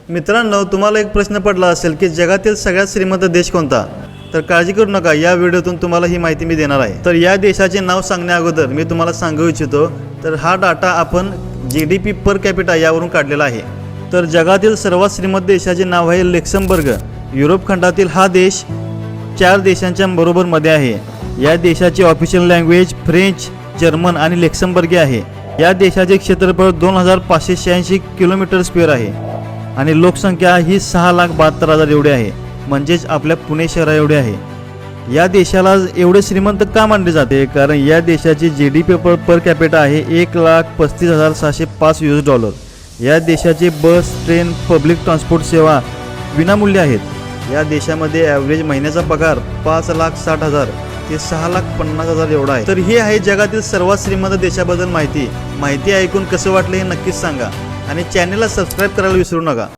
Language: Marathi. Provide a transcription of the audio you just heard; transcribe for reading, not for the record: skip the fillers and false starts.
मित्रांनो, तुम्हाला एक प्रश्न पडला असेल की जगातील सगळ्यात श्रीमंत देश कोणता? तर काळजी करू नका, या व्हिडिओतून तुम्हाला ही माहिती मी देणार आहे। तर या देशाचे नाव सांगण्या अगोदर मी तुम्हाला सांगू इच्छितो, तर हा डाटा आपण GDP पर कॅपिटा यावरून काढलेला आहे। तर जगातील सर्वात श्रीमंत देशाचे नाव आहे लक्झेंबर्ग। युरोप खंडातील हा देश 4 देशांच्या बरोबरमध्ये आहे। या देशाची ऑफिशियल लँग्वेज फ्रेंच, जर्मन आणि लक्झेंबर्गी आहे। या देशाचे क्षेत्रफळ 2586 किलोमीटर स्क्वेअर आहे आणि लोकसंख्या ही 6,72,000 एवढी आहे, म्हणजेच आपल्या पुणे शहरा एवढी आहे। या देशाला एवढे श्रीमंत का मानले जाते? कारण या देशाची GDP पर कॅपिटा आहे $1,35,705 US। या देशाचे बस, ट्रेन, पब्लिक ट्रान्सपोर्ट सेवा विनामूल्य आहेत। या देशामध्ये ॲव्हरेज महिन्याचा पगार 5,60,000 ते 6,50,000 एवढा आहे। तर ही आहे जगातील सर्वात श्रीमंत देशाबद्दल माहिती ऐकून कसं वाटलं हे नक्कीच सांगा आणि चॅनलला सबस्क्राईब करायला विसरू नका।